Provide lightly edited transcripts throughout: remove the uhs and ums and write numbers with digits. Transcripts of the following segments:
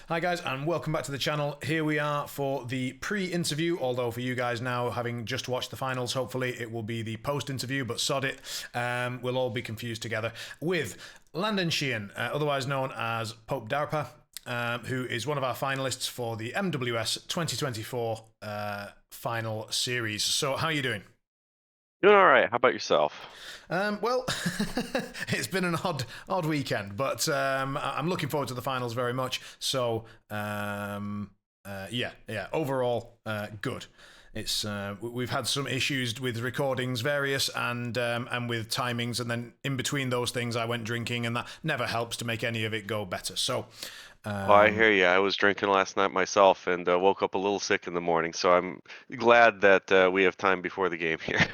Hi guys, and welcome back to the channel. Here we are for the pre-interview, although for you guys now, having just watched the finals, hopefully it will be the post-interview, but sod it, we'll all be confused together, with Landon Sheehan, otherwise known as PopeDarpa, who is one of our finalists for the MWS 2024 final series. So how are you doing? Doing all right. How about yourself? Well, it's been an odd weekend, but I'm looking forward to the finals very much. So, yeah. Overall, good. It's we've had some issues with recordings, various, and with timings, and then in between those things, I went drinking, and that never helps to make any of it go better. So, Oh, I hear you. I was drinking last night myself and woke up a little sick in the morning. So I'm glad that we have time before the game here.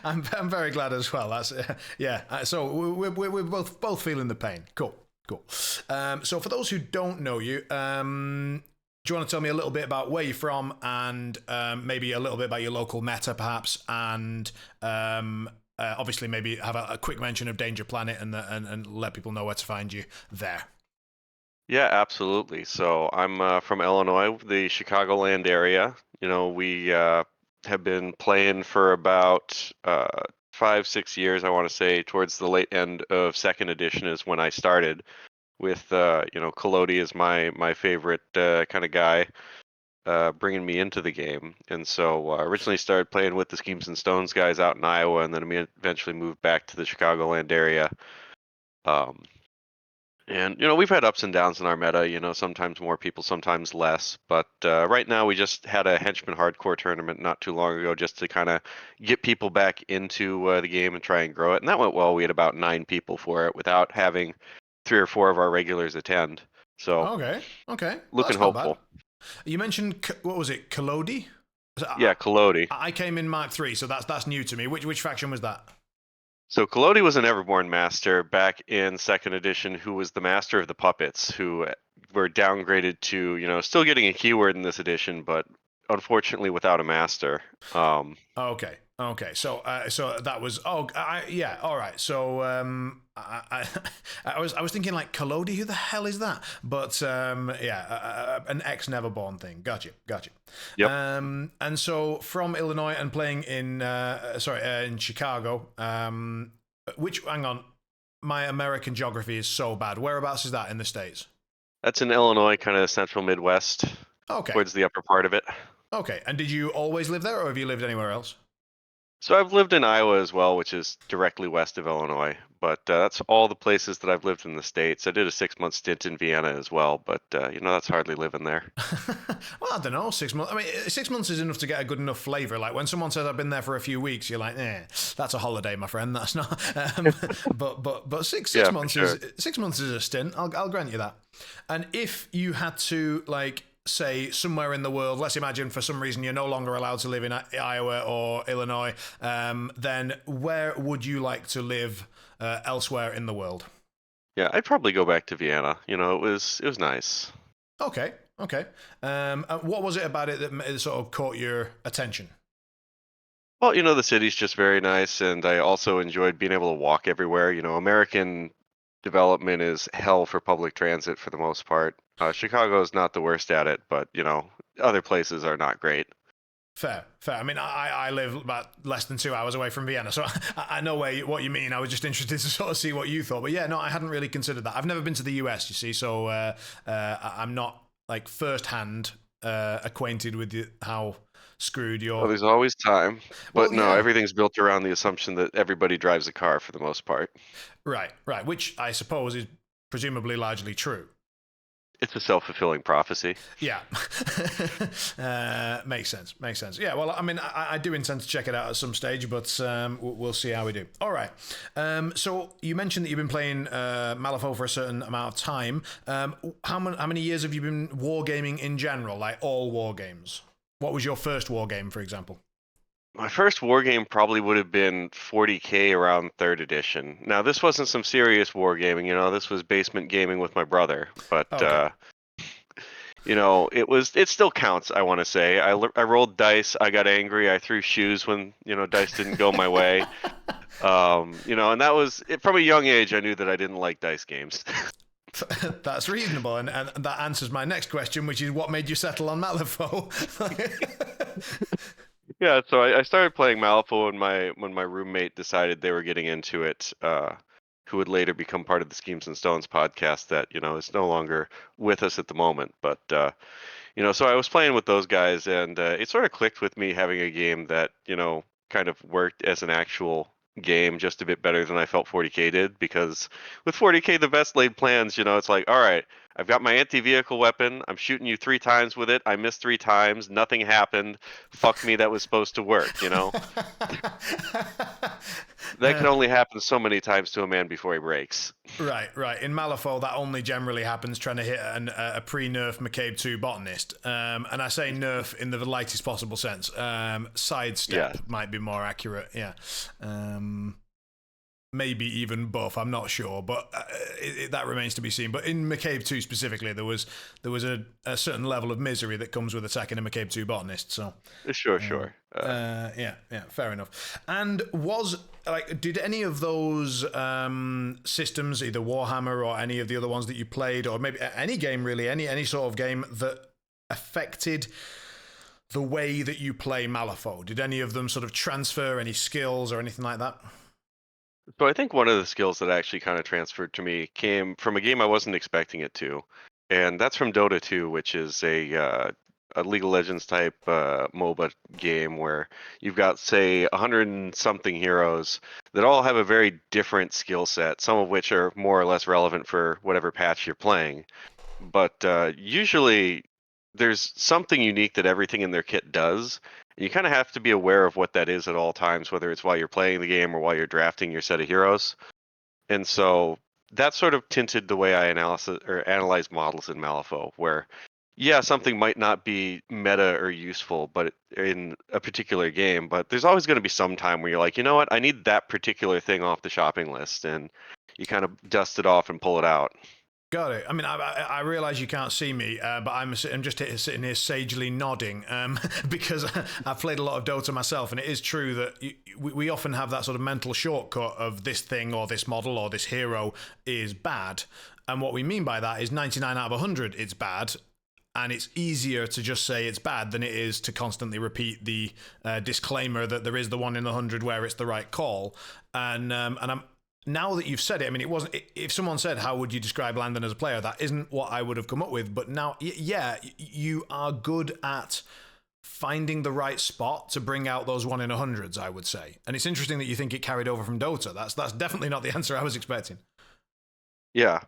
I'm very glad as well. That's yeah. So we're both feeling the pain. Cool. So for those who don't know you, do you want to tell me a little bit about where you're from and maybe a little bit about your local meta, perhaps, and obviously maybe have a quick mention of Danger Planet and let people know where to find you there. Yeah, absolutely. So I'm from Illinois, the Chicagoland area. We have been playing for about 5, 6 years, I want to say, towards the late end of second edition is when I started with, Collodi is my favorite kind of guy. Bringing me into the game. And so originally started playing with the Schemes and Stones guys out in Iowa, and then eventually moved back to the Chicagoland area. Um, and we've had ups and downs in our meta. Sometimes more people, sometimes less. But right now, we just had a Henchman Hardcore tournament not too long ago, just to kind of get people back into the game and try and grow it. And that went well. We had about 9 people for it, without having 3 or 4 of our regulars attend. So Okay. Well, looking that's not bad. hopeful. You mentioned what was it, Kalodi? Yeah, Collodi. I came in Mark 3, so that's new to me. Which faction was that? So Collodi was an Everborn master back in second edition who was the master of the puppets, who were downgraded to, still getting a keyword in this edition, but unfortunately without a master. Okay. So that was yeah. All right. So I was thinking like Kalodi. Who the hell is that? But yeah, an ex Neverborn thing. Gotcha. Yep. And so from Illinois and playing in in Chicago. Which hang on, my American geography is so bad. Whereabouts is that in the States? That's in Illinois, kind of central Midwest, Okay. towards the upper part of it. Okay. And did you always live there, or have you lived anywhere else? So I've lived in Iowa as well, which is directly west of Illinois. But that's all the places that I've lived in the States. I did a 6-month stint in Vienna as well, but that's hardly living there. Well, I don't know. 6 months. I mean, 6 months is enough to get a good enough flavor. Like when someone says I've been there for a few weeks, you're like, that's a holiday, my friend. That's not. But six Yeah, for months sure. is 6 months is a stint. I'll grant you that. And if you had to like say somewhere in the world, let's imagine for some reason you're no longer allowed to live in Iowa or Illinois, then where would you like to live elsewhere in the world? Yeah, I'd probably go back to Vienna. It was nice. Okay. What was it about it that sort of caught your attention? Well, the city's just very nice, and I also enjoyed being able to walk everywhere. American development is hell for public transit for the most part. Chicago is not the worst at it, but other places are not great. Fair. I mean, I live about less than 2 hours away from Vienna, so I know what you mean. I was just interested to sort of see what you thought. But yeah, no, I hadn't really considered that. I've never been to the US, you see, so I'm not like firsthand acquainted with how screwed Well, you're. there's always time, but Well, no, yeah, everything's built around the assumption that everybody drives a car for the most part. right. Which I suppose is presumably largely true. It's a self-fulfilling prophecy. Yeah, makes sense. Yeah, well, I mean, I do intend to check it out at some stage, but we'll see how we do. All right. So you mentioned that you've been playing Malifaux for a certain amount of time. How many years have you been wargaming in general, like all war games? What was your first war game, for example? My first war game probably would have been 40K around third edition. Now, this wasn't some serious wargaming, this was basement gaming with my brother, but Okay. it still counts, I want to say. I rolled dice, I got angry, I threw shoes when, dice didn't go my way. And that was from a young age I knew that I didn't like dice games. That's reasonable, and that answers my next question, which is what made you settle on Malifaux? Yeah, so I started playing Malifaux when my roommate decided they were getting into it, who would later become part of the Schemes and Stones podcast that, is no longer with us at the moment. But so I was playing with those guys, and it sort of clicked with me having a game that, kind of worked as an actual game just a bit better than I felt 40K did. Because with 40K, the best laid plans, it's like, all right, I've got my anti-vehicle weapon. I'm shooting you 3 times with it. I missed 3 times. Nothing happened. Fuck me, that was supposed to work. That can only happen so many times to a man before he breaks. Right. In Malifaux, that only generally happens trying to hit a pre-nerf McCabe 2 botanist. And I say nerf in the lightest possible sense. Sidestep Yeah. might be more accurate, yeah. Maybe even buff, I'm not sure, but that remains to be seen. But in McCabe 2 specifically, there was a certain level of misery that comes with attacking a McCabe 2 botanist. So Sure. yeah, fair enough. And did any of those systems, either Warhammer or any of the other ones that you played, or maybe any game really, any sort of game that affected the way that you play Malifaux? Did any of them sort of transfer any skills or anything like that? So I think one of the skills that actually kind of transferred to me came from a game I wasn't expecting it to, and that's from Dota 2, which is a League of Legends type MOBA game where you've got, say, 100 and something heroes that all have a very different skill set, some of which are more or less relevant for whatever patch you're playing. But usually there's something unique that everything in their kit does. And you kind of have to be aware of what that is at all times, whether it's while you're playing the game or while you're drafting your set of heroes. And so that sort of tinted the way I analyze models in Malifaux, where yeah, something might not be meta or useful, but in a particular game, but there's always going to be some time where you're like, you know what, I need that particular thing off the shopping list, and you kind of dust it off and pull it out. Got it. I mean, I realize you can't see me, but I'm just sitting here sagely nodding because I've played a lot of Dota myself, and it is true that we often have that sort of mental shortcut of this thing or this model or this hero is bad. And what we mean by that is 99 out of 100 it's bad, and it's easier to just say it's bad than it is to constantly repeat the disclaimer that there is the 1 in 100 where it's the right call. And I'm now that you've said it, I mean, it wasn't. If someone said, "How would you describe Landon as a player?" That isn't what I would have come up with. But now, yeah, you are good at finding the right spot to bring out those 1 in 100s, I would say. And it's interesting that you think it carried over from Dota. That's definitely not the answer I was expecting. Yeah.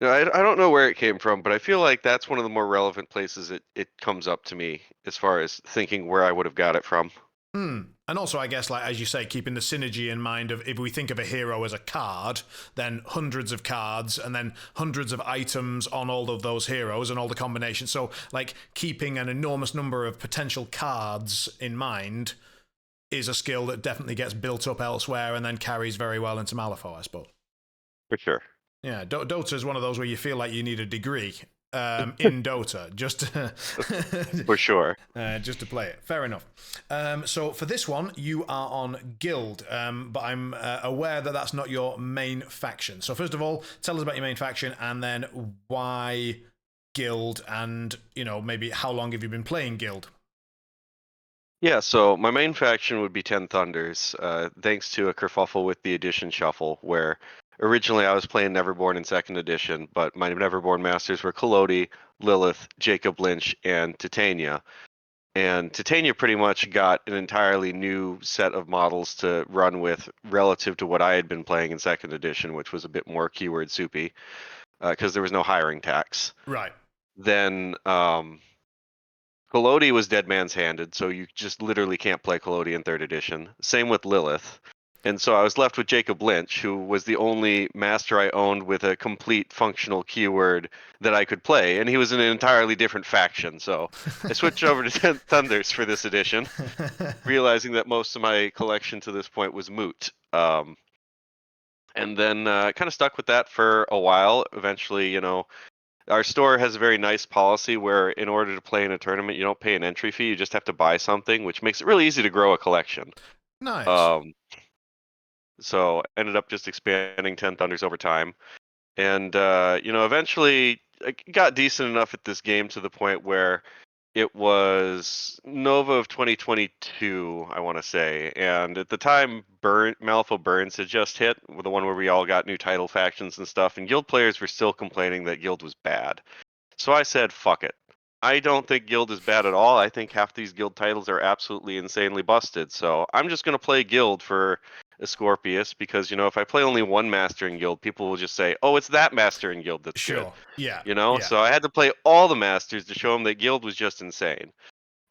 No, I don't know where it came from, but I feel like that's one of the more relevant places it comes up to me as far as thinking where I would have got it from. And also, I guess, like as you say, keeping the synergy in mind of if we think of a hero as a card, then hundreds of cards and then hundreds of items on all of those heroes and all the combinations. So, like, keeping an enormous number of potential cards in mind is a skill that definitely gets built up elsewhere and then carries very well into Malifaux, I suppose. For sure. Yeah, Dota is one of those where you feel like you need a degree in Dota just to For sure. just to play it. Fair enough. So for this one, you are on Guild, but I'm aware that that's not your main faction. So first of all, tell us about your main faction, and then why Guild, and maybe how long have you been playing Guild? Yeah, so my main faction would be Ten Thunders, thanks to a kerfuffle with the edition shuffle, where originally I was playing Neverborn in second edition, but my Neverborn masters were Kolodi, Lilith, Jacob Lynch, and Titania. And Titania pretty much got an entirely new set of models to run with relative to what I had been playing in second edition, which was a bit more keyword soupy, because there was no hiring tax. Right. Then Kolodi was Dead Man's Handed, so you just literally can't play Kolodi in third edition. Same with Lilith. And so I was left with Jacob Lynch, who was the only master I owned with a complete functional keyword that I could play, and he was in an entirely different faction. So I switched over to Ten Thunders for this edition, realizing that most of my collection to this point was moot. And then kind of stuck with that for a while. Eventually, our store has a very nice policy where in order to play in a tournament, you don't pay an entry fee. You just have to buy something, which makes it really easy to grow a collection. Nice. So ended up just expanding Ten Thunders over time. And eventually I got decent enough at this game to the point where it was Nova of 2022, I want to say. And at the time, Malifaux Burns had just hit, the one where we all got new title factions and stuff, and guild players were still complaining that guild was bad. So I said, fuck it. I don't think guild is bad at all. I think half these guild titles are absolutely insanely busted. So I'm just going to play guild for Scorpius because, if I play only one master in guild, people will just say, oh, it's that master in guild that's good. Sure. Yeah. So I had to play all the masters to show them that guild was just insane.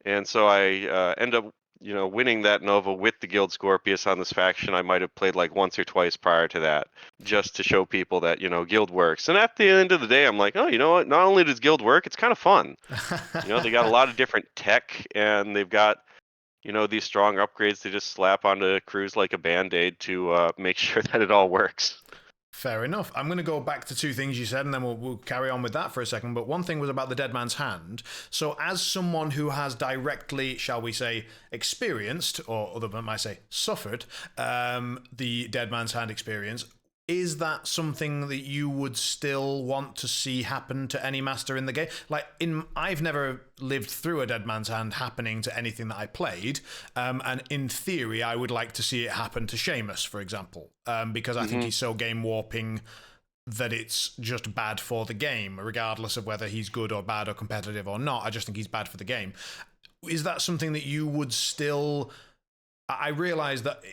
And so I end up, winning that Nova with the guild Scorpius on this faction. I might have played like once or twice prior to that, just to show people that guild works. And at the end of the day, I'm like, oh, you know what? Not only does guild work, it's kind of fun. They got a lot of different tech, and they've got these strong upgrades they just slap onto crews like a band-aid to make sure that it all works. Fair enough. I'm going to go back to two things you said, and then we'll carry on with that for a second. But one thing was about the Dead Man's Hand. So as someone who has directly, shall we say, experienced, or other than might say, suffered, the Dead Man's Hand experience, is that something that you would still want to see happen to any master in the game? I've never lived through a Dead Man's Hand happening to anything that I played, and in theory, I would like to see it happen to Seamus, for example, because I think he's so game warping that it's just bad for the game, regardless of whether he's good or bad or competitive or not. I just think he's bad for the game. Is that something that you would still... I realise that...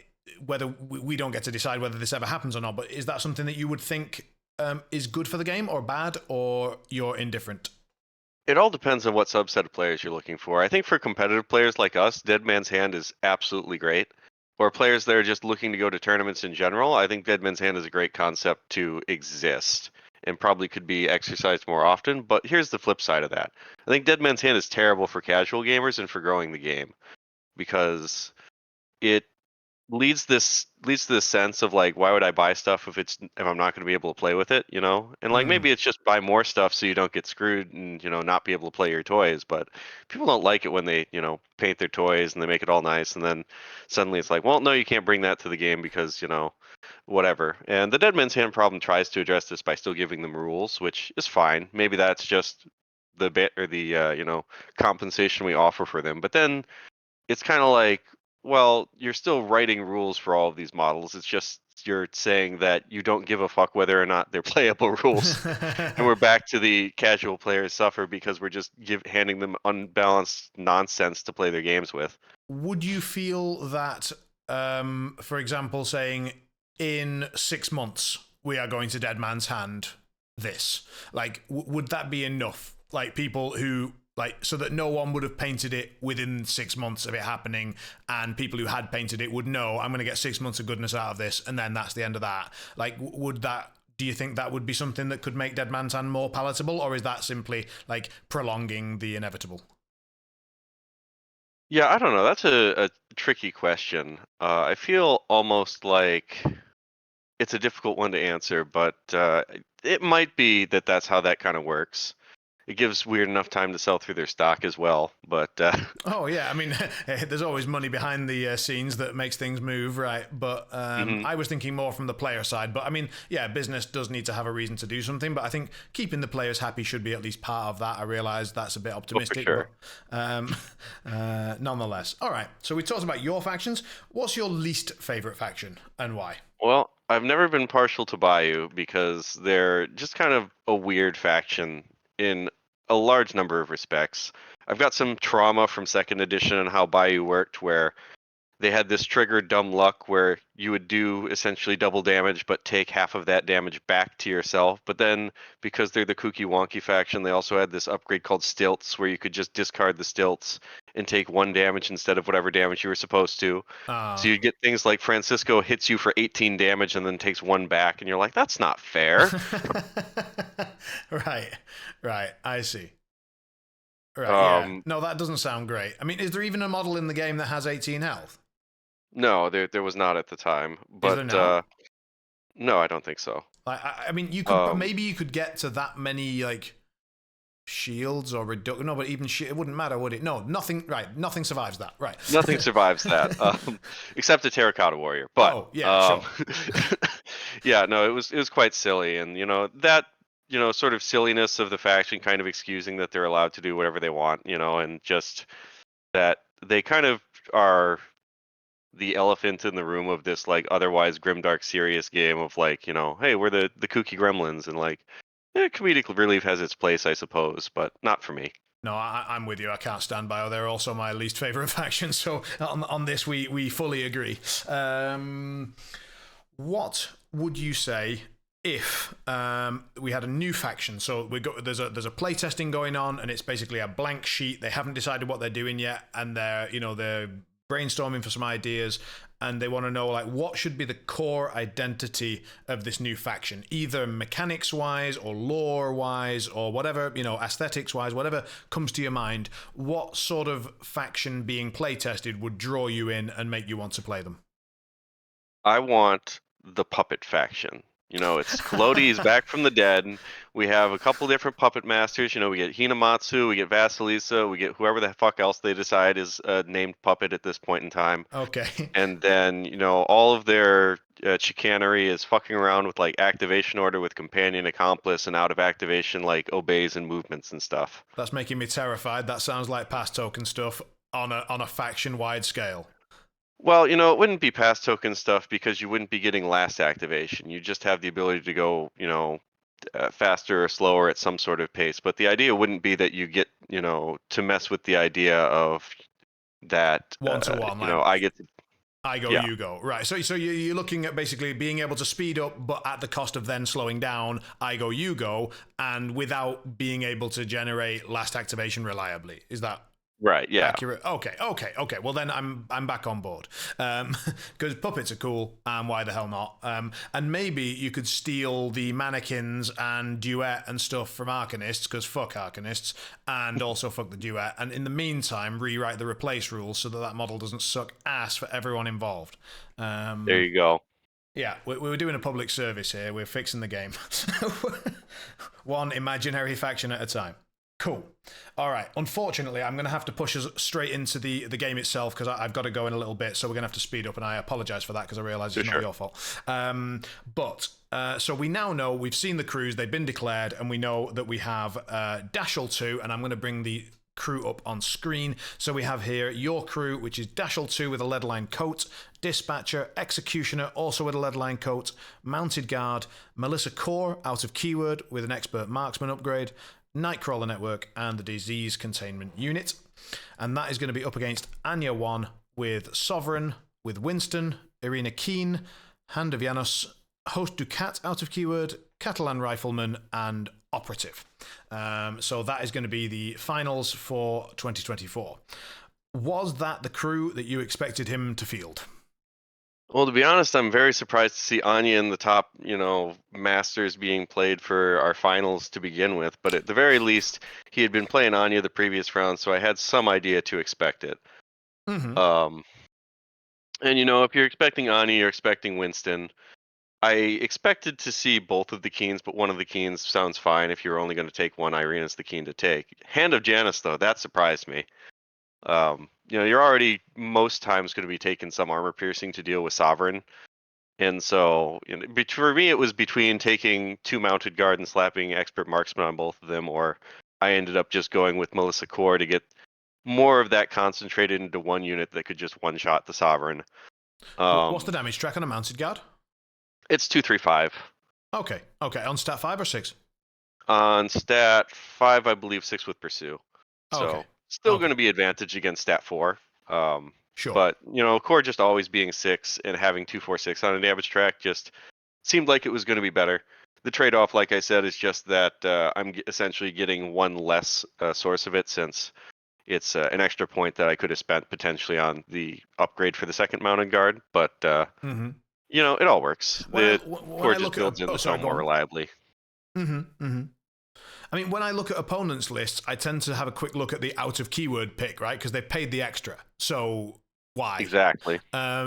whether we don't get to decide whether this ever happens or not, but is that something that you would think is good for the game or bad, or you're indifferent? It all depends on what subset of players you're looking for. I think for competitive players like us, Dead Man's Hand is absolutely great. For players that are just looking to go to tournaments in general, I think Dead Man's Hand is a great concept to exist and probably could be exercised more often. But here's the flip side of that. I think Dead Man's Hand is terrible for casual gamers and for growing the game, because it leads to this sense of like, why would I buy stuff if I'm not going to be able to play with it, And like maybe it's just buy more stuff so you don't get screwed and not be able to play your toys. But people don't like it when they paint their toys and they make it all nice, and then suddenly it's like, well, no, you can't bring that to the game because whatever. And the Dead Man's Hand problem tries to address this by still giving them rules, which is fine. Maybe that's just the bit or the compensation we offer for them. But then it's kind of like, well, you're still writing rules for all of these models. It's just you're saying that you don't give a fuck whether or not they're playable rules. And we're back to the casual players suffer because we're just handing them unbalanced nonsense to play their games with. Would you feel that, for example, saying in 6 months we are going to Dead Man's Hand this, like, would that be enough? Like, people who... so that no one would have painted it within 6 months of it happening, and people who had painted it would know, I'm going to get 6 months of goodness out of this, and then that's the end of that. Like, do you think that would be something that could make Dead Man's Hand more palatable, or is that simply, like, prolonging the inevitable? Yeah, I don't know. That's a tricky question. I feel almost like it's a difficult one to answer, but it might be that that's how that kind of works. It gives Weird enough time to sell through their stock as well, but... Oh, yeah, I mean, there's always money behind the scenes that makes things move, right? But I was thinking more from the player side. But, I mean, yeah, business does need to have a reason to do something, but I think keeping the players happy should be at least part of that. I realise that's a bit optimistic, sure. But nonetheless. All right, so we talked about your factions. What's your least favourite faction, and why? Well, I've never been partial to Bayou because they're just kind of a weird faction in a large number of respects. I've got some trauma from second edition on how Bayou worked, where they had this trigger dumb luck where you would do essentially double damage but take half of that damage back to yourself. But then because they're the kooky wonky faction, they also had this upgrade called stilts where you could just discard the stilts and take 1 damage instead of whatever damage you were supposed to. So you get things like Francisco hits you for 18 damage and then takes 1 back, and you're like, that's not fair. Right, I see. Right, yeah. No, that doesn't sound great. I mean, is there even a model in the game that has 18 health? No, there was not at the time. But is there now? No, I don't think so. I mean, you could maybe you could get to that many like shields or reduction. No, but even it wouldn't matter, would it? No, nothing. Right, nothing survives that. Right, nothing survives that, except a terracotta warrior. But sure. Yeah, no, it was quite silly, and that sort of silliness of the faction kind of excusing that they're allowed to do whatever they want, and just that they kind of are the elephant in the room of this like otherwise grimdark serious game of like, hey, we're the kooky gremlins, and like, comedic relief has its place, I suppose, but not for me. No, I'm with you. I can't stand Bio. They're also my least favorite faction. So on this, we fully agree. What would you say if we had a new faction? So there's a playtesting going on, and it's basically a blank sheet. They haven't decided what they're doing yet, and they're brainstorming for some ideas, and they want to know like what should be the core identity of this new faction, either mechanics wise or lore wise or whatever, aesthetics wise, whatever comes to your mind. What sort of faction being playtested would draw you in and make you want to play them? I want the puppet faction. It's Kolodi is back from the dead. And we have a couple different puppet masters. We get Hinamatsu, we get Vasilisa, we get whoever the fuck else they decide is a named puppet at this point in time. Okay. And then, all of their chicanery is fucking around with like activation order with companion accomplice, and out of activation like obeys and movements and stuff. That's making me terrified. That sounds like pass token stuff on a faction wide scale. Well, it wouldn't be pass token stuff because you wouldn't be getting last activation. You just have the ability to go, faster or slower at some sort of pace. But the idea wouldn't be that you get, to mess with the idea of that, 1-to-1, I get to, I go, yeah. you go. Right. So you're looking at basically being able to speed up, but at the cost of then slowing down. I go, you go, and without being able to generate last activation reliably. Is that Right, yeah. accurate? Okay. Well, then I'm back on board. Because puppets are cool, and why the hell not? And maybe you could steal the mannequins and duet and stuff from Arcanists, because fuck Arcanists, and also fuck the duet. And in the meantime, rewrite the replace rules so that model doesn't suck ass for everyone involved. There you go. Yeah, we're doing a public service here. We're fixing the game. One imaginary faction at a time. Cool. All right. Unfortunately, I'm going to have to push us straight into the game itself because I've got to go in a little bit. So we're going to have to speed up, and I apologize for that because I realize it's not your fault. So we now know we've seen the crews. They've been declared, and we know that we have Dashel 2, and I'm going to bring the crew up on screen. So we have here your crew, which is Dashel 2 with a lead-line coat, Dispatcher, Executioner, also with a lead-line coat, Mounted Guard, Melissa Core out of Keyword with an Expert Marksman upgrade, Nightcrawler Network, and the Disease Containment Unit. And that is going to be up against Anya 1 with Sovereign, with Winston, Irina Keen, Hand of Janus, Host Ducat out of Keyword, Catalan Rifleman, and Operative. So that is going to be the finals for 2024. Was that the crew that you expected him to field? Well, to be honest, I'm very surprised to see Anya in the top, masters being played for our finals to begin with. But at the very least, he had been playing Anya the previous round, so I had some idea to expect it. Mm-hmm. And if you're expecting Anya, you're expecting Winston. I expected to see both of the Keens, but one of the Keens sounds fine if you're only going to take one. Irina's the Keen to take. Hand of Janus, though, that surprised me. You're already most times going to be taking some armor piercing to deal with Sovereign. And so for me, it was between taking 2 Mounted Guard and slapping Expert Marksman on both of them, or I ended up just going with Melissa Core to get more of that concentrated into one unit that could just one-shot the Sovereign. What's the damage track on a Mounted Guard? It's 235. Okay. On stat 5 or 6? On stat 5, I believe 6 with Pursue. So still going to be advantage against stat 4. Sure. But, Core just always being 6 and having 246 on a damage track just seemed like it was going to be better. The trade-off, like I said, is just that I'm essentially getting one less source of it, since it's an extra point that I could have spent potentially on the upgrade for the second Mounted Guard. But, it all works. The Core just builds in the zone more reliably. I mean, when I look at opponents' lists, I tend to have a quick look at the out of keyword pick, right? Because they paid the extra. So why? Exactly.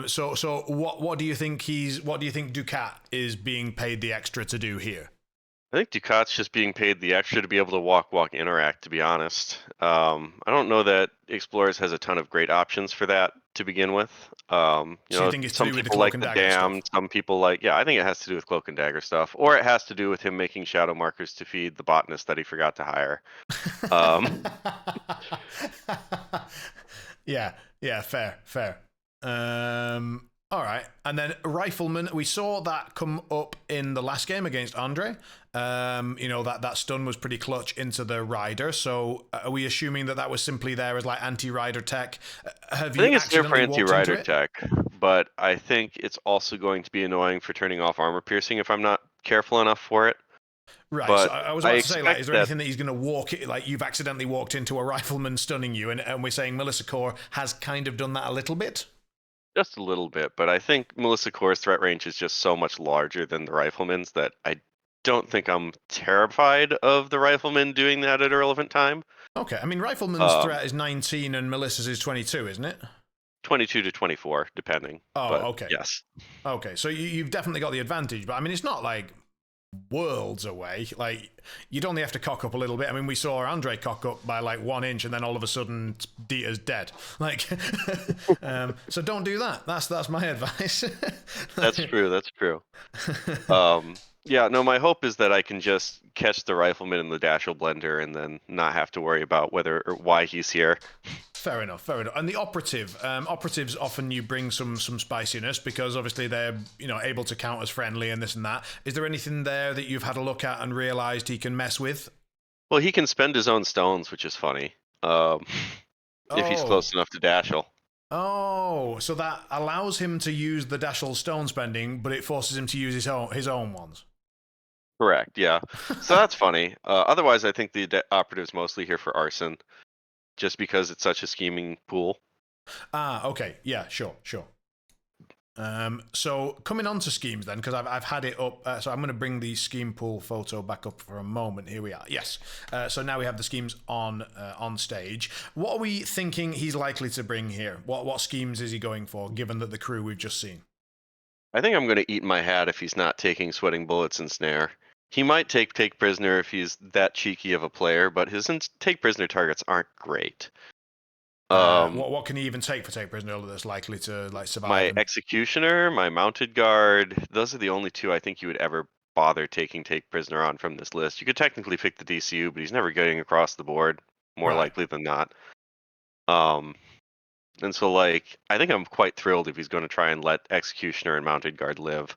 So what do you think Ducat is being paid the extra to do here? I think Ducat's just being paid the extra to be able to walk, interact, to be honest. I don't know that Explorers has a ton of great options for that to begin with. So you think it's to Some do with the people cloak like and the dagger Damned, stuff? some people like, yeah, I think it has to do with Cloak and Dagger stuff, or it has to do with him making shadow markers to feed the botanist that he forgot to hire. Um, Yeah, yeah, fair. All right, and then rifleman. We saw that come up in the last game against Andre. That stun was pretty clutch into the rider. So are we assuming that was simply there as like anti-rider tech? Have I you think it's there for accidentally walked into anti-rider it? tech, but I think it's also going to be annoying for turning off armor piercing if I'm not careful enough for it. Right, so But I was I about to say, like, expect is there that anything that he's going to walk, like, you've accidentally walked into a rifleman stunning you, and we're saying Melissa Core has kind of done that a little bit? just a little bit, but I think Melissa Core's threat range is just so much larger than the rifleman's that I don't think I'm terrified of the rifleman doing that at a relevant time. Okay, I mean, rifleman's Um, threat is 19 and Melissa's is 22, isn't it? 22 to 24, depending. But Oh, okay. yes, Okay, so you've definitely got the advantage, but I mean, it's not like worlds away. Like, you'd only have to cock up a little bit. I mean, we saw Andre cock up by like 1 inch, and then all of a sudden, Dieter's dead. Like, so don't do that. That's my advice. that's true. That's true. Yeah, no, my hope is that I can just catch the rifleman in the Dashel blender and then not have to worry about whether or why he's here. Fair enough, fair enough. And the operatives often you bring some spiciness because obviously they're able to count as friendly and this and that. Is there anything there that you've had a look at and realised he can mess with? Well, he can spend his own stones, which is funny. Um, if he's Oh, close enough to Dashel. so that allows him to use the Dashel stone spending, but it forces him to use his own ones. Correct, yeah. So that's funny. Otherwise, I think the operative's mostly here for arson, just because it's such a scheming pool. Okay, yeah, sure. So coming on to schemes then, because I've had it up. So I'm going to bring the scheme pool photo back up for a moment. Here we are. Yes. So now we have the schemes on stage. What are we thinking he's likely to bring here? What schemes is he going for, given that the crew we've just seen? I think I'm going to eat my hat if he's not taking sweating bullets and snare. He might take prisoner if he's that cheeky of a player, but his take prisoner targets aren't great. What can he even take prisoner that's likely to like survive? My executioner, my mounted guard, those are the only two I think you would ever bother taking take prisoner on from this list. You could technically pick the DCU, but he's never getting across the board, more Right. likely than not. And so like I think I'm quite thrilled if he's going to try and let executioner and mounted guard live.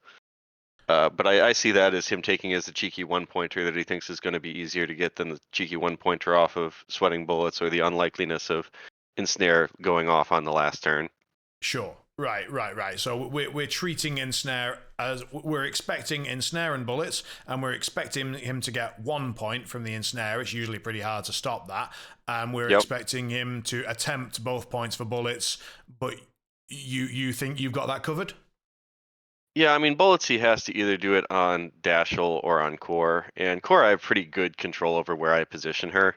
But I see that as him taking as a cheeky one pointer that he thinks is going to be easier to get than the cheeky one pointer off of sweating bullets or the unlikeliness of ensnare going off on the last turn. Sure. Right. So we're treating ensnare as we're expecting ensnare and bullets, and we're expecting him to get 1 point from the ensnare. It's usually pretty hard to stop that, and we're Yep. expecting him to attempt both points for bullets. But you think you've got that covered? Yeah, I mean bullets he has to either do it on Dashel or on Core, and Core I have pretty good control over where I position her.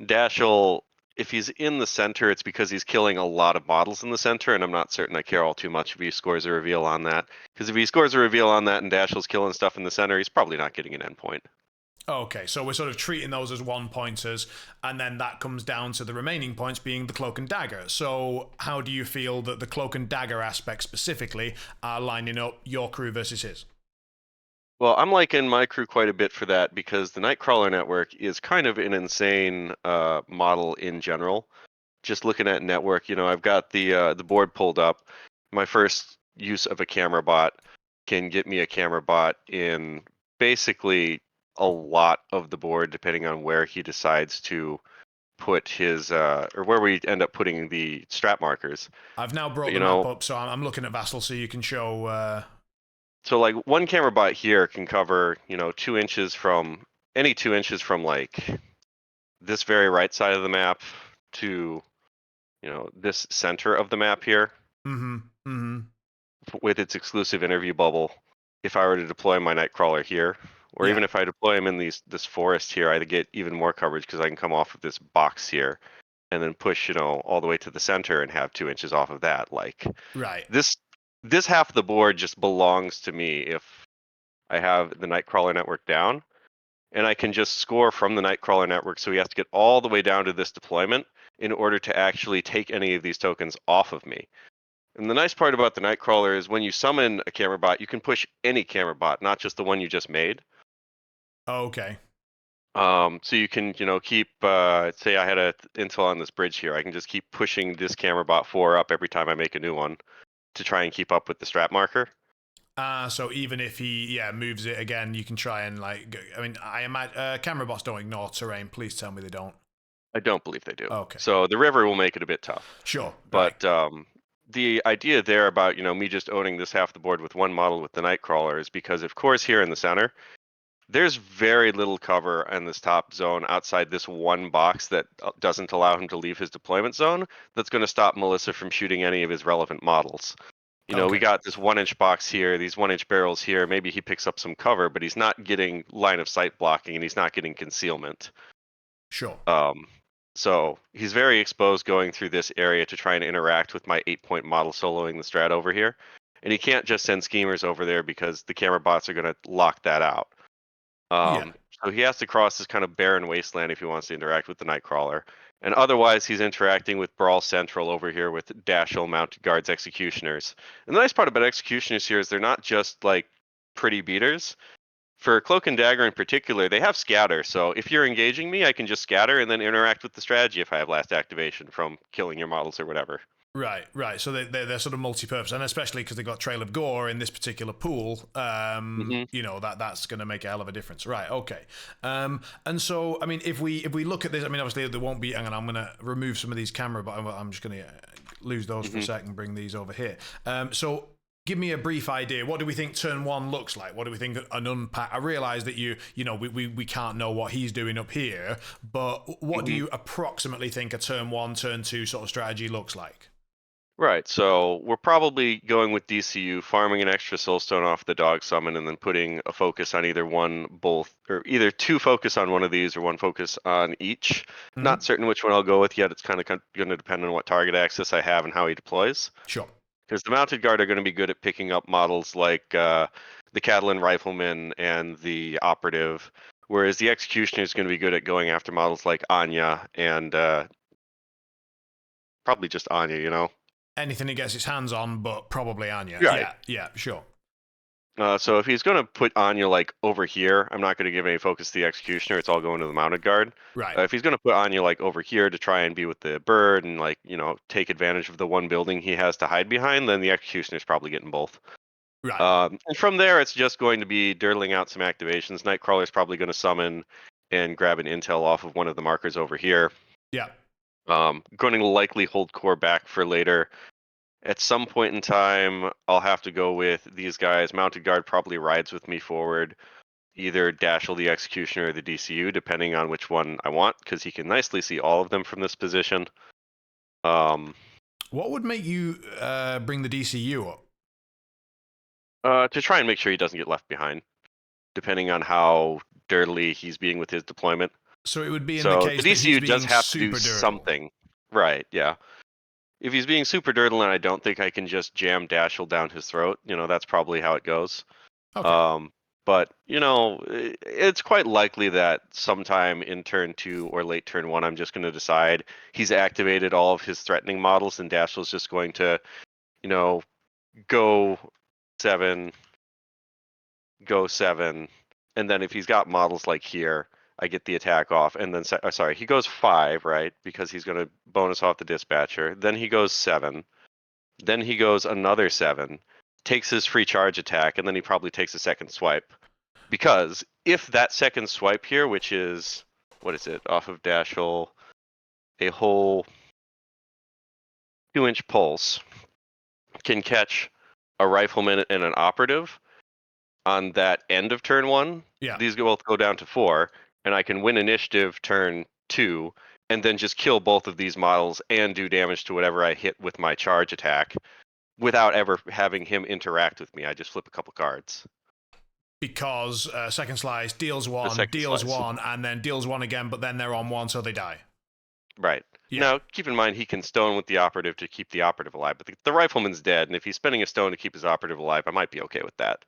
Dashel, if he's in the center, it's because he's killing a lot of models in the center, and I'm not certain I care all too much if he scores a reveal on that. Because if he scores a reveal on that and Dashel's killing stuff in the center, he's probably not getting an endpoint. Okay, so we're sort of treating those as 1 pointers, and then that comes down to the remaining points being the cloak and dagger. So, how do you feel that the cloak and dagger aspect specifically are lining up your crew versus his? Well, I'm liking my crew quite a bit for that because the Nightcrawler network is kind of an insane model in general. Just looking at network, I've got the board pulled up. My first use of a camera bot can get me a camera bot in basically a lot of the board, depending on where he decides to put his or where we end up putting the strat markers. I've now brought But, the map up, so I'm looking at Vassal, so you can show. so like one camera bot here can cover 2 inches from any 2 inches from like this very right side of the map to this center of the map here Mm-hmm. with its exclusive interview bubble. If I were to deploy my Nightcrawler here, or Yeah. even if I deploy him in this forest here, I get even more coverage because I can come off of this box here and then push all the way to the center and have 2 inches off of that. Like Right. this half of the board just belongs to me if I have the Nightcrawler network down. and I can just score from the Nightcrawler network, so he has to get all the way down to this deployment in order to actually take any of these tokens off of me. And the nice part about the Nightcrawler is when you summon a camera bot, you can push any camera bot, not just the one you just made. Okay. So you can, keep, say I had a intel on this bridge here. I can just keep pushing this camera bot 4 up every time I make a new one to try and keep up with the strat marker. So even if he moves it again, you can try and I mean, I imagine camera bots don't ignore terrain. Please tell me they don't. I don't believe they do. Okay. So the river will make it a bit tough. Sure. But Right. the idea there about me just owning this half the board with one model with the Nightcrawler is because, of course, here in the center, there's very little cover in this top zone outside this one box that doesn't allow him to leave his deployment zone. That's going to stop Melissa from shooting any of his relevant models. We got this 1-inch box here, these 1-inch barrels here. Maybe he picks up some cover, but he's not getting line of sight blocking and he's not getting concealment. Sure. So he's very exposed going through this area to try and interact with my 8-point model soloing the strat over here. And he can't just send schemers over there because the camera bots are going to lock that out. Yeah. So he has to cross this kind of barren wasteland if he wants to interact with the Nightcrawler. And otherwise, he's interacting with Brawl Central over here with Dashel, Mounted Guards, Executioners. And the nice part about Executioners here is they're not just like pretty beaters. For Cloak and Dagger in particular, they have scatter. So if you're engaging me, I can just scatter and then interact with the strategy if I have last activation from killing your models or whatever. Right. So they're sort of multi-purpose, and especially because they've got Trail of Gore in this particular pool, that's going to make a hell of a difference. Right. Okay. And so, I mean, if we look at this, I mean, obviously there won't be. Hang on, I'm going to remove some of these camera, but I'm just going to lose those for a second. Bring these over here. So. Give me a brief idea. What do we think turn 1 looks like? What do we think an unpack? I realise that we can't know what he's doing up here, but what do you approximately think a turn 1, turn 2 sort of strategy looks like? Right, so we're probably going with DCU, farming an extra soulstone off the dog summon, and then putting a focus on either one, both, or either 2 focus on one of these or 1 focus on each. Not certain which one I'll go with yet. It's kind of going to depend on what target access I have and how he deploys. Sure. Because the Mounted Guard are going to be good at picking up models like the Catalan Rifleman and the Operative, whereas the Executioner is going to be good at going after models like Anya and probably just Anya, Anything it gets its hands on, but probably Anya. Right. Yeah, sure. So if he's going to put Anya like over here, I'm not going to give any focus to the Executioner. It's all going to the Mounted Guard. Right. If he's going to put Anya like over here to try and be with the bird and take advantage of the one building he has to hide behind, then the Executioner is probably getting both. Right. And from there, it's just going to be dirtling out some activations. Nightcrawler is probably going to summon and grab an intel off of one of the markers over here. Yeah. Going to likely hold core back for later. At some point in time, I'll have to go with these guys. Mounted Guard probably rides with me forward, either Dashel the Executioner or the DCU, depending on which one I want, because he can nicely see all of them from this position. What would make you bring the DCU up? To try and make sure he doesn't get left behind, depending on how dirtily he's being with his deployment. So it would be in the case the DCU that he's DCU does being have to do super dirty. something. Right, yeah. If he's being super dirtle, and I don't think I can just jam Dashel down his throat, that's probably how it goes. Okay. But, it's quite likely that sometime in turn 2 or late turn 1, I'm just going to decide he's activated all of his threatening models, and Dashel's just going to, go 7, and then if he's got models like here, I get the attack off, and then he goes 5, right? Because he's going to bonus off the dispatcher. Then he goes 7. Then he goes another 7, takes his free charge attack, and then he probably takes a second swipe. Because if that second swipe here, which is off of Dashel, a whole 2-inch pulse, can catch a rifleman and an operative on that end of turn 1, these both go down to 4, and I can win initiative turn 2, and then just kill both of these models and do damage to whatever I hit with my charge attack without ever having him interact with me. I just flip a couple cards. Because second slice deals 1, deals 1, and then deals 1 again, but then they're on 1, so they die. Right. Yeah. Now, keep in mind, he can stone with the operative to keep the operative alive, but the rifleman's dead, and if he's spending a stone to keep his operative alive, I might be okay with that.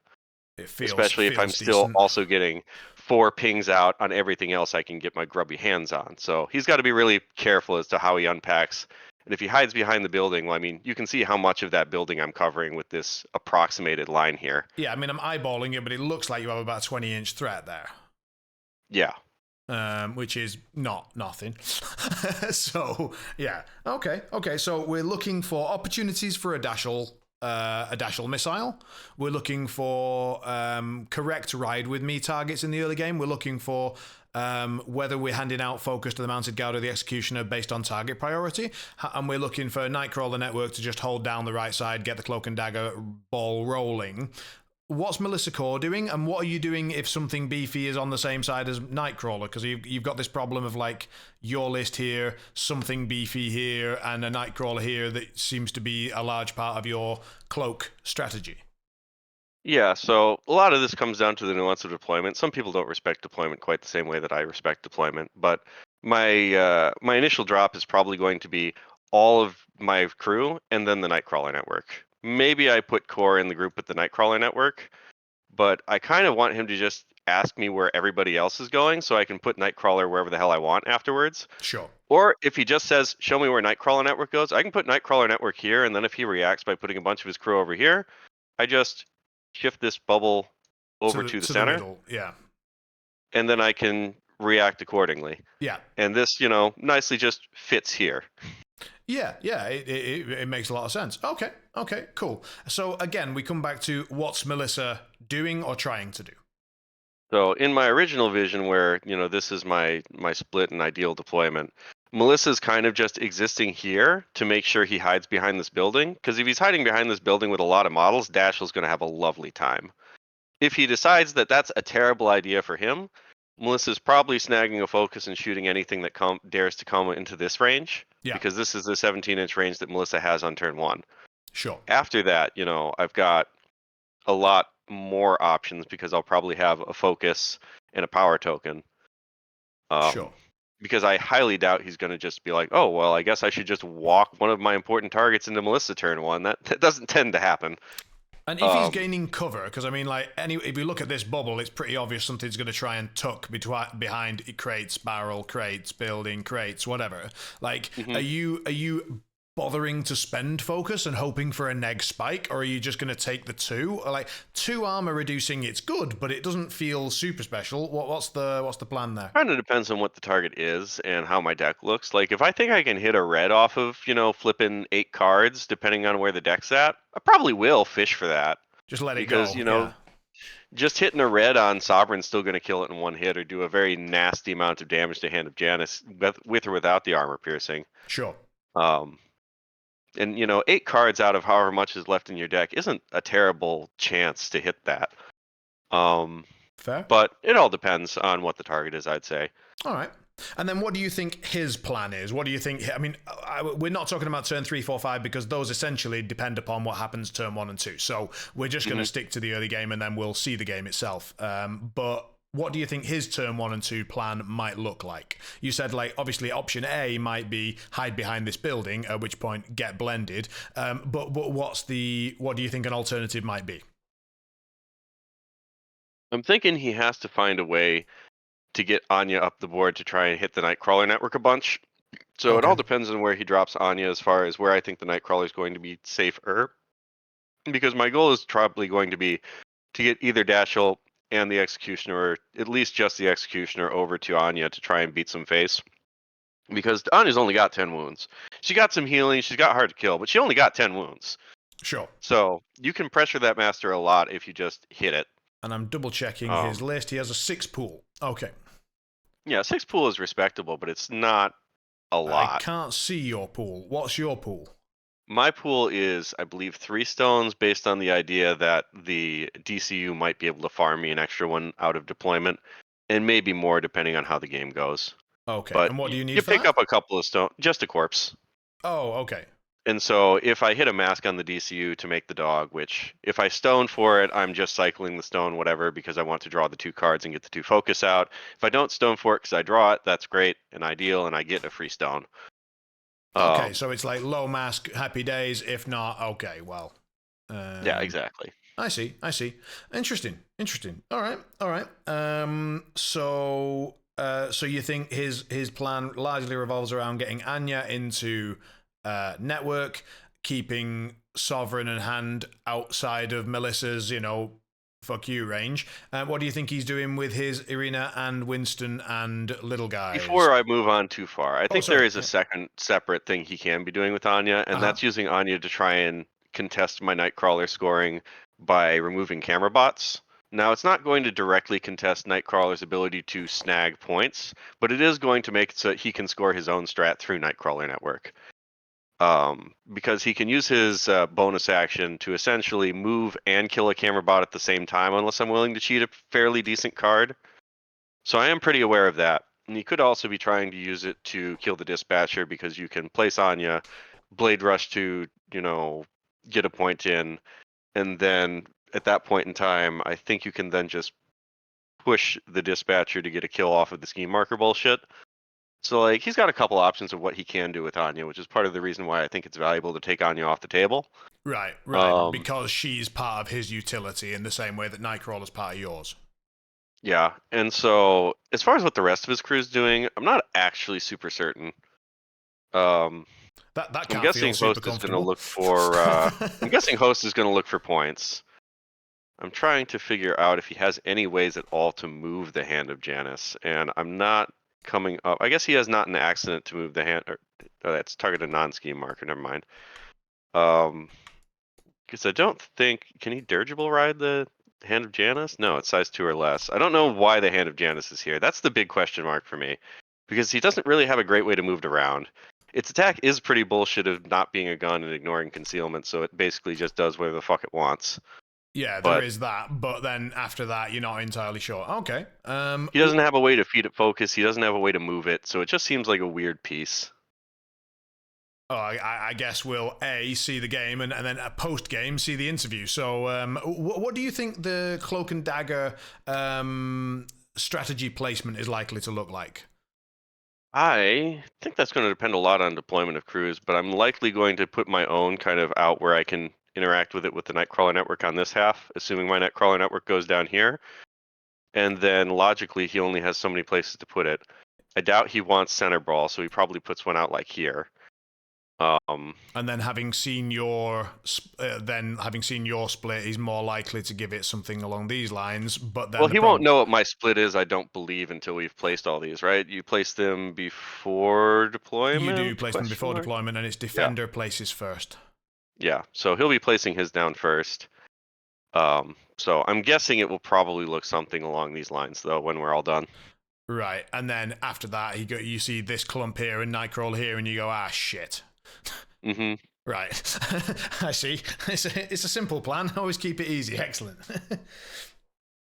It especially if I'm feels still decent. also getting 4 pings out on everything else I can get my grubby hands on. So he's got to be really careful as to how he unpacks. And if he hides behind the building, well, I mean, you can see how much of that building I'm covering with this approximated line here. Yeah, I mean, I'm eyeballing it, but it looks like you have about a 20-inch threat there. Yeah. Which is not nothing. So yeah, okay. So we're looking for opportunities for a Dashel missile. We're looking for correct ride with me targets in the early game. We're looking for whether we're handing out focus to the mounted guard or the executioner based on target priority, and we're looking for Nightcrawler network to just hold down the right side, get the cloak and dagger ball rolling. What's Melissa Core doing, and what are you doing if something beefy is on the same side as Nightcrawler? Because you've got this problem of like your list here, something beefy here, and a Nightcrawler here that seems to be a large part of your cloak strategy. Yeah, so a lot of this comes down to the nuance of deployment. Some people don't respect deployment quite the same way that I respect deployment, but my initial drop is probably going to be all of my crew and then the Nightcrawler network. Maybe I put Core in the group with the Nightcrawler network, but I kind of want him to just ask me where everybody else is going so I can put Nightcrawler wherever the hell I want afterwards. Sure. Or if he just says, show me where Nightcrawler network goes, I can put Nightcrawler network here, and then if he reacts by putting a bunch of his crew over here, I just shift this bubble over to the To the center, middle, yeah. and then I can react accordingly. Yeah. And this, nicely just fits here. Yeah, it makes a lot of sense. Okay, cool. So again, we come back to what's Melissa doing or trying to do. So in my original vision where, this is my split and ideal deployment, Melissa's kind of just existing here to make sure he hides behind this building. Because if he's hiding behind this building with a lot of models, Dashiell's going to have a lovely time. If he decides that that's a terrible idea for him, Melissa's probably snagging a focus and shooting anything that dares to come into this range. Yeah. Because this is the 17-inch range that Melissa has on turn 1. Sure. After that, I've got a lot more options because I'll probably have a focus and a power token. Sure. Because I highly doubt he's going to just be like, oh, well, I guess I should just walk one of my important targets into Melissa turn 1. That doesn't tend to happen. And if he's gaining cover, because I mean, like, if you look at this bubble, it's pretty obvious something's going to try and tuck behind crates, barrel crates, building crates, whatever. Like, are you bothering to spend focus and hoping for a neg spike, or are you just going to take the 2? Like, 2 armor reducing, it's good, but it doesn't feel super special. What's the plan there? Kind of depends on what the target is and how my deck looks. Like, if I think I can hit a red off of, flipping 8 cards, depending on where the deck's at, I probably will fish for that. Just let it because, go. Yeah. Just hitting a red on Sovereign's still going to kill it in one hit or do a very nasty amount of damage to Hand of Janus with or without the armor piercing. Sure. And 8 cards out of however much is left in your deck isn't a terrible chance to hit that. Fair. But it all depends on what the target is, I'd say. All right. And then what do you think his plan is? What do you think? I mean, we're not talking about turn 3, 4, 5 because those essentially depend upon what happens turn 1 and 2. So we're just going to stick to the early game and then we'll see the game itself. But what do you think his turn 1 and 2 plan might look like? You said, like, obviously option A might be hide behind this building, at which point get blended. But what do you think an alternative might be? I'm thinking he has to find a way to get Anya up the board to try and hit the Nightcrawler network a bunch. So It all depends on where he drops Anya as far as where I think the Nightcrawler is going to be safer. Because my goal is probably going to be to get either Dashiell and the Executioner, or at least just the Executioner, over to Anya to try and beat some face. Because Anya's only got 10 wounds. She got some healing, she's got hard to kill, but she only got 10 wounds. Sure. So you can pressure that master a lot if you just hit it. And I'm double checking his list. He has a 6 pool. Okay. Yeah, 6 pool is respectable, but it's not a lot. I can't see your pool. What's your pool? My pool is, I believe, 3 stones based on the idea that the DCU might be able to farm me an extra one out of deployment, and maybe more depending on how the game goes. Okay, but and what do you need you for pick that? up a couple of stones, just a corpse. Oh, okay. And so if I hit a mask on the DCU to make the dog, which if I stone for it, I'm just cycling the stone, whatever, because I want to draw the 2 cards and get the 2 focus out. If I don't stone for it because I draw it, that's great and ideal, and I get a free stone. Okay, so it's like low mask, happy days. If not, okay, well. Yeah, exactly. I see. I see. Interesting. Interesting. All right. All right. So you think his plan largely revolves around getting Anya into network, keeping Sovereign and Hand outside of Melissa's, fuck you range. What do you think he's doing with his Irina and Winston and little guys? Before I move on too far, I Oh, think there sorry. is a Yeah. second separate thing he can be doing with Anya, Uh and huh. that's using Anya to try and contest my Nightcrawler scoring by removing camera bots. Now, it's not going to directly contest Nightcrawler's ability to snag points, but it is going to make it so that he can score his own strat through Nightcrawler Network. Because he can use his bonus action to essentially move and kill a camera bot at the same time, unless I'm willing to cheat a fairly decent card. So I am pretty aware of that. And you could also be trying to use it to kill the dispatcher because you can place Anya, Blade Rush to, get a point in, and then at that point in time, I think you can then just push the dispatcher to get a kill off of the scheme marker bullshit. So like he's got a couple options of what he can do with Anya, which is part of the reason why I think it's valuable to take Anya off the table. Right. Right. Um, Because she's part of his utility in the same way that Nightcrawler's part of yours. yeah, and so as far as what the rest of his crew's doing, I'm not actually super certain. Um, That I'm can't feel guessing super host is going to comfortable. look for. I'm guessing host is going to look for points. I'm trying to figure out if he has any ways at all to move the hand of Janice, and I'm not coming up. I guess he has not an accident to move the hand. Or that's targeted non-scheme marker. Never mind. Because I don't think can he dirigible ride the hand of Janice? No, it's size 2 or less. I don't know why the hand of Janice is here. That's the big question mark for me, because he doesn't really have a great way to move it around. Its attack is pretty bullshit of not being a gun and ignoring concealment, so it basically just does whatever the fuck it wants. Yeah, there But is that, but then after that, you're not entirely sure. Okay. he doesn't have a way to feed it focus. He doesn't have a way to move it, so it just seems like a weird piece. I guess we'll see the game and then post game see the interview. So, what do you think the cloak and dagger strategy placement is likely to look like? I think that's going to depend a lot on deployment of crews, but I'm likely going to put my own kind of out where I can interact with it with the Nightcrawler network on this half, assuming my Nightcrawler network goes down here. And then logically, he only has so many places to put it. I doubt he wants center brawl, so he probably puts one out like here. And then having seen your split, he's more likely to give it something along these lines. But then Well, the he won't problem, know what my split is, I don't believe, until we've placed all these, right? You place them before you do deployment? place them Question before mark. deployment, and it's Yeah. defender places first. Yeah. So he'll be placing his down first. So I'm guessing it will probably look something along these lines, though, when we're all done. Right, and then after that, you see this clump here and Nightcrawler here, and you go, ah, shit. Mm-hmm. Right, I see. It's a simple plan. Always keep it easy. Excellent.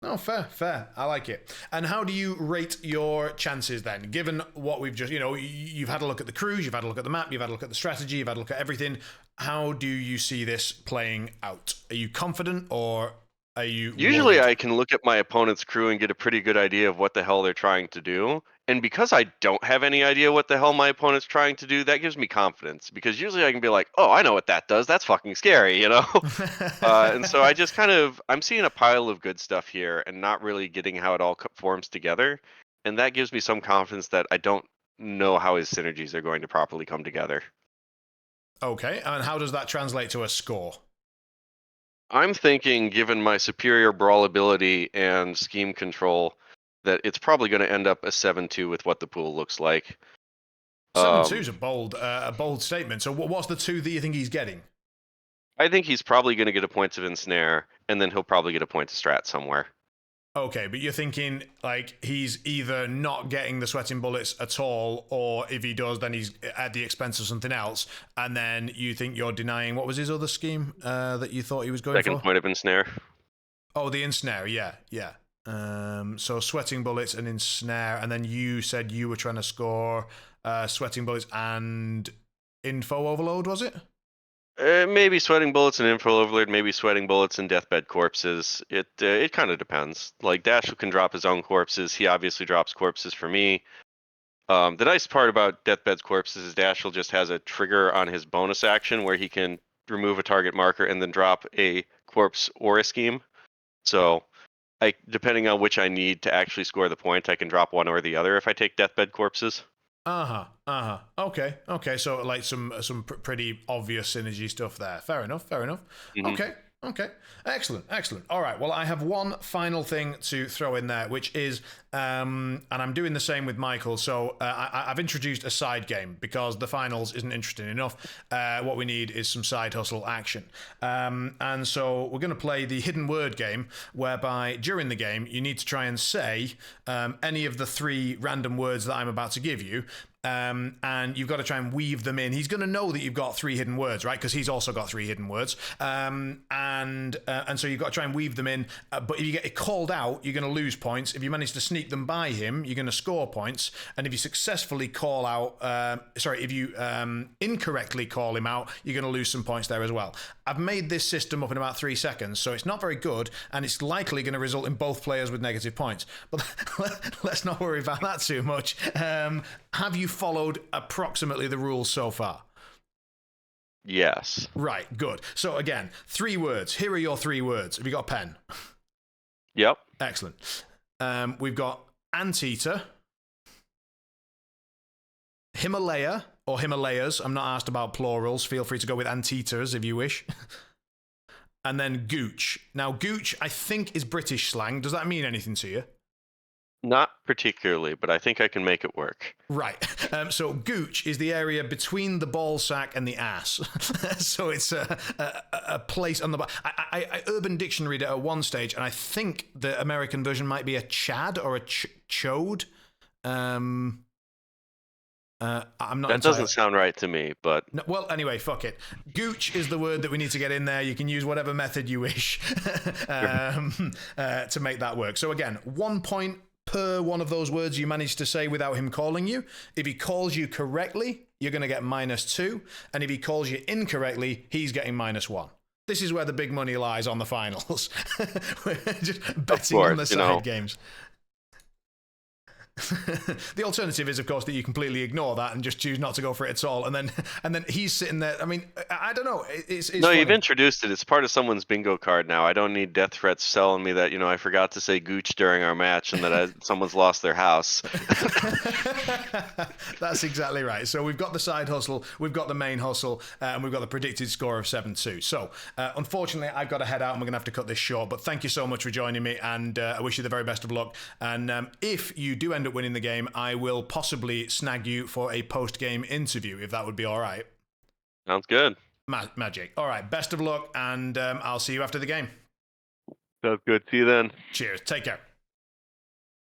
Oh, fair, fair. I like it. And how do you rate your chances then? Given what we've just, you've had a look at the crews, you've had a look at the map, you've had a look at the strategy, you've had a look at everything. How do you see this playing out? Are you confident or are you Usually worried? I can look at my opponent's crew and get a pretty good idea of what the hell they're trying to do. And because I don't have any idea what the hell my opponent's trying to do, that gives me confidence. Because usually I can be like, oh, I know what that does. That's fucking scary, And so I just I'm seeing a pile of good stuff here and not really getting how it all forms together. And that gives me some confidence that I don't know how his synergies are going to properly come together. Okay, and how does that translate to a score? I'm thinking, given my superior brawl ability and scheme control, that it's probably going to end up a 7-2 with what the pool looks like. 7-2 is a bold statement. So what's the two that you think he's getting? I think he's probably going to get a point of ensnare, and then he'll probably get a point of strat somewhere. Okay, but you're thinking like he's either not getting the sweating bullets at all, or if he does, then he's at the expense of something else. And then you think you're denying what was his other scheme that you thought he was going Second for? point of ensnare. Oh, the ensnare. Yeah, yeah. So sweating bullets and ensnare, and then you said you were trying to score sweating bullets and info overload. Was it? Maybe sweating bullets and info overload, maybe sweating bullets and deathbed corpses. It kind of depends. Like Dashel can drop his own corpses. He obviously drops corpses for me. The nice part about Deathbed's corpses is Dashel just has a trigger on his bonus action where he can remove a target marker, and then drop a corpse or a scheme. So depending on which I need to actually score the point, I can drop one or the other if I take deathbed corpses. Okay. So like some pretty obvious synergy stuff there. Fair enough. Mhm. Okay. Excellent. All right. Well, I have one final thing to throw in there, which is, and I'm doing the same with Michael. So I've introduced a side game because the finals isn't interesting enough. What we need is some side hustle action. And so we're going to play the hidden word game, whereby during the game you need to try and say any of the 3 random words that I'm about to give you. And you've got to try and weave them in. He's going to know that you've got 3 hidden words, right? Because he's also got 3 hidden words. And so you've got to try and weave them in. But if you get it called out, you're going to lose points. If you manage to sneak them by him, you're going to score points. And if you successfully call out, if you incorrectly call him out, you're going to lose some points there as well. I've made this system up in about 3 seconds, so it's not very good, and it's likely going to result in both players with negative points. But let's not worry about that too much. Have you followed approximately the rules so far? Yes. Right, good. So again, 3 words. Here are your 3 words. Have you got a pen? Yep. Excellent. We've got anteater, Himalaya, or Himalayas. I'm not asked about plurals. Feel free to go with anteaters if you wish. And then gooch. Now, gooch, I think, is British slang. Does that mean anything to you? Not particularly, but I think I can make it work. Right. So gooch is the area between the ball sack and the ass. So it's a place on the... I Urban Dictionaryed it at one stage, and I think the American version might be a chad or a chode. I'm not. That doesn't sound right to me, but... No, well, anyway, fuck it. Gooch is the word that we need to get in there. You can use whatever method you wish to make that work. So again, 1 point per one of those words you manage to say without him calling you. If he calls you correctly, you're going to get -2. And if he calls you incorrectly, he's getting -1. This is where the big money lies on the finals. We're just betting on the side games. The alternative is, of course, that you completely ignore that and just choose not to go for it at all, and then he's sitting there. I mean, I don't know. It's no, funny. You've introduced it. It's part of someone's bingo card now. I don't need death threats telling me that I forgot to say gooch during our match and that someone's lost their house. That's exactly right. So we've got the side hustle, we've got the main hustle, and we've got the predicted score of 7-2. So unfortunately, I've got to head out, and we're going to have to cut this short. But thank you so much for joining me, and I wish you the very best of luck. And if you do end up winning the game, I will possibly snag you for a post-game interview, if that would be all right. Sounds good. Magic. All right, best of luck, and I'll see you after the game. Sounds good. See you then. Cheers. Take care.